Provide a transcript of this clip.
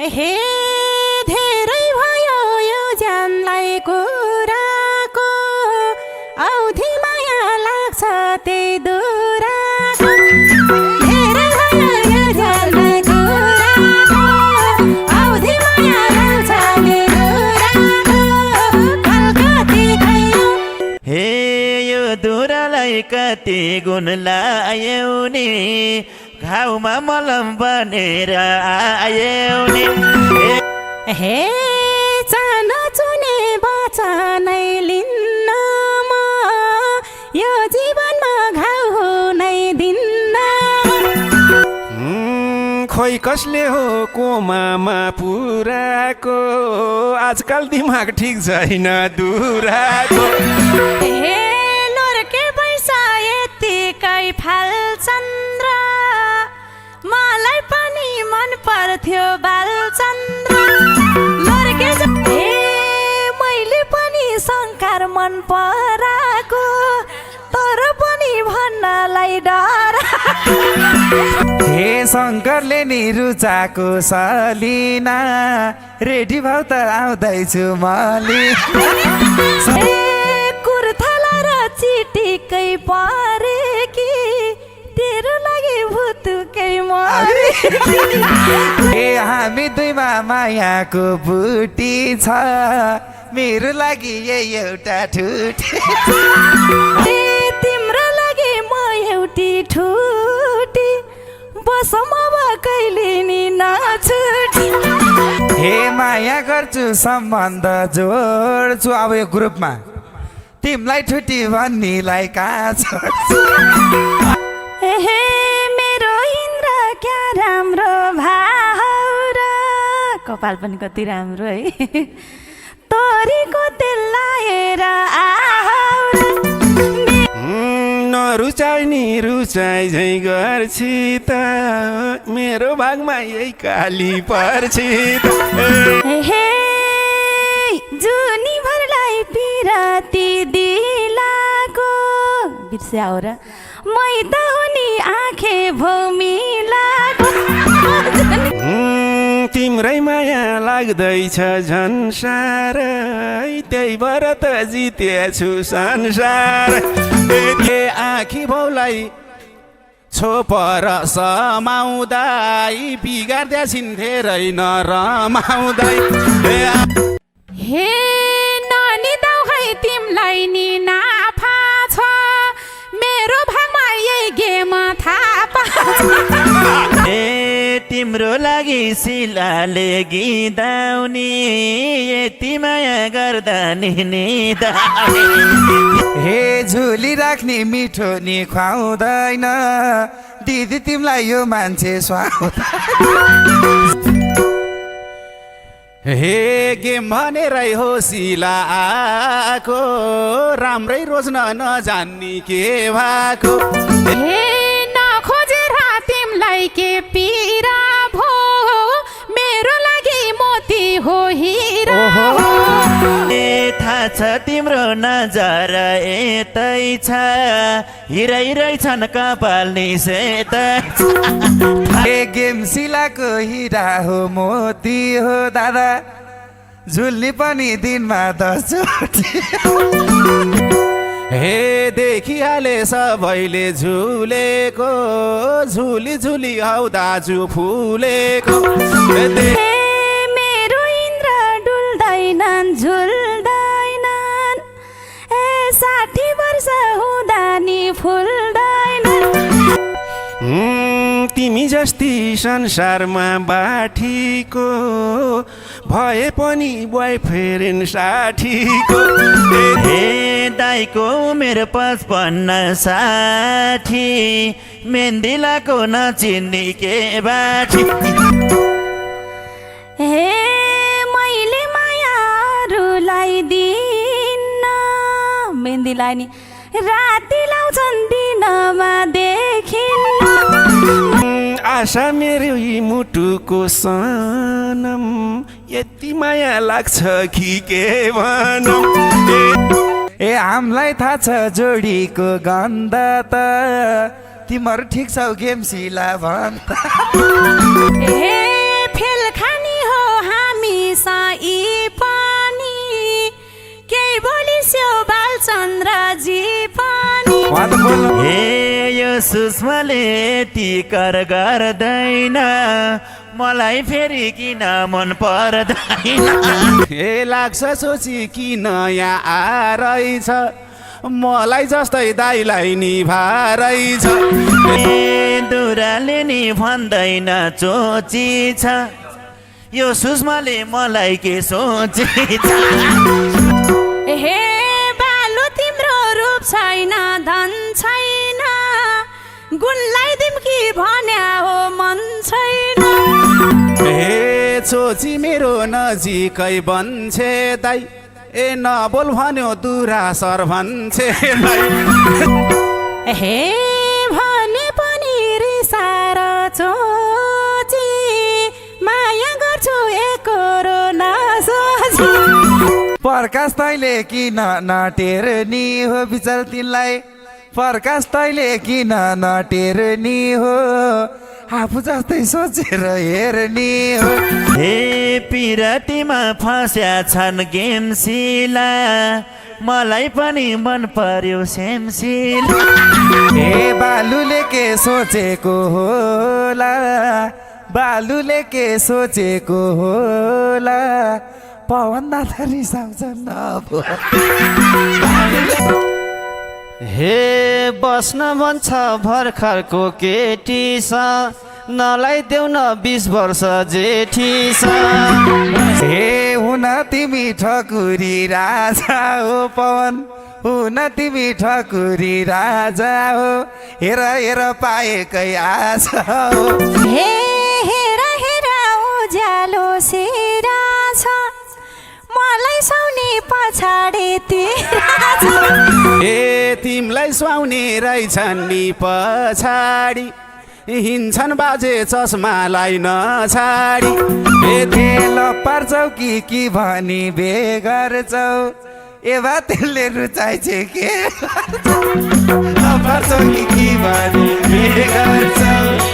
हे धेरै भयो यो ज्यानलाई कुराको औधी माया लाग्छ त्यही दुराको धेरै भयो यो ज्यानलाई कुराको औधी माया लाग्छ त्यही दुराको कलकत्ती खैयो हे यो दुरालाई कति गुण लायौ नि घाउमा मलम बनेर आयौ नि हे चाना चुने बचनै लिन्न म यो जीवनमा घाउ हुनै दिन्न खोइ कसले हो कोमामा पुराको आजकल दिमाग ठिक छैन दुराको हे लोर्के पैसा यतिकै फाल्चन्द्र मलाई पनि मन पर्थ्यो बालचन्द्र लोर्के हे मैले पनि शङ्कर मन पराको तर पनि भन्नलाई डर हे शङ्करले नि रुचाको सलिना रेडी भाउ त आउँदैछु मली कुर्थला र चिटिकै परे कि तेरो लागि भुतुकै मरे ए हामी दुईमा मायाको बुटी छ मेरो लागि यही एउटा ठुटी तिम्रो लागि म एउटी ठुटी बसम कहिले नि नछुटी हे माया गर्छु सम्बन्ध जोड्छु अब यो ग्रुपमा तिमीलाई ठुटी भन्नेलाई कहाँ छ हे मेरो इन्द्र क्या राम्रो भाउर कपाल पनि कति राम्रो है तोरीको तेल लाएर आउर नरुचाइ नि रुचाइ झै गर्छि त मेरो भागमा यही काली पर्छि हे जुनी भरलाई पिराती दिलाको बिर्स्या हो र मै त हुनी आँखे भूमिलाको तिम्रै माया लाग्दैछ झन् साह्रै त्यही भएर त जितेछु संसार ए आँखी भौलाई छोपर समाउँदै बिगार्दैछिन् धेरै नरमाउँदै हे नानी दाउ खै तिमलाई नि नाफा छ मेरो भागमा यही गेम थाहा ए तिम्रो लागि शिलाले गीदाउने यति माया गर्दा नि हे झोली राख्ने मिठो नि खुवाउँदैन दिदी तिमीलाई यो मान्छे हे गेम भनेरै हो शिला आएको राम्रै रोज्न नजान्ने के भएको हे नखोजेर तिमलाई के पिरा भो मेरो लागि मोती हो हिरा ए थाहा छ तिम्रो नजर यतै छ हिरै रहेछन् कपाल नि सेतै हे गेम शिलाको हिरा हो मोती हो दादा झुल्ली पनि दिनमा 10 चोटि हे देखिहाले सबैले झुलेको झुली झुली हौ दाजु फुलेको मेरो इन्द्र डुल्दैनन् झुल्दैनन् ए 60 वर्ष हुँदा नि फुल्दैनन् तिमी जस्ती संसारमा बाठीको भए पनि बोयफ्रेन्ड 60को हे दाइको उमेर 55-60 मेन्दिलाको नचिन्ने के बाठी हे मैले मायाहरूलाई दिन्न मेहन्दीलाई नि राति लाउँछन् दिनमा देखिन्न आशा मेरो मुटुको सनम यति माया लाग्छ कि के भनौँ ए हामीलाई थाहा छ जोडीको गन्ध त तिमीहरू ठिक छौ गेम शिला भन् ए फेल खानी हो त बोल्नु हे यो सुषमाले टिकर गर्दैन मलाई फेरि किन मन पर्दैन ए लाग्छ सोची किन यहाँ आएछ मलाई जस्तै दाइलाई निभारहेछ ए दुराले नि भन्दैन चोची छ यो सुषमाले मलाई के सोची छ हे बालु तिम्रो रूप छैन धन छैन गुणलाई दिम्की भन्या हो मन छैन ए छोची मेरो नजिकै बन्छे दाइ ए नबोल भन्यो दुरासर भन्छे दाइ हे भने पनि रिसार चोची माया गर्छु एकरो नसोची प्रकाश तैले किन नटेर्नी हो विचार तिनलाई प्रकाश तैले किन नटेर्नी हो आफू जस्तै सोचेर हेर्ने हो हे पिरतीमा फस्या छन् गेमसिला मलाई पनि मन पर्यो सेमसिला ए बालुले के सोचेको होला बालुले के सोचेको होला पवन दादा रिसाउँछन् अब हे बस्न भन्छ भर्खरको केटी छ नलाइदेऊ न 20 वर्ष जेठी छ हे हुन तिमी ठकुरी राजा हो पवन हुन तिमी ठकुरी राजा हो हेर हेर पाएकै आशा हो हे हेर हेर उज्यालो सिरा छ मलाई साउने पछाडि तिरा छ ए तिमलाई सुहाउने रहेछन् नि पछाडि हिँड्छन् बाजे चस्मालाई नछाडी ए तेल पार्छौ कि भनी बे गर्छौ एवा त्यसले रुचाइछ के पार्छौ कि भनी बे गर्छौ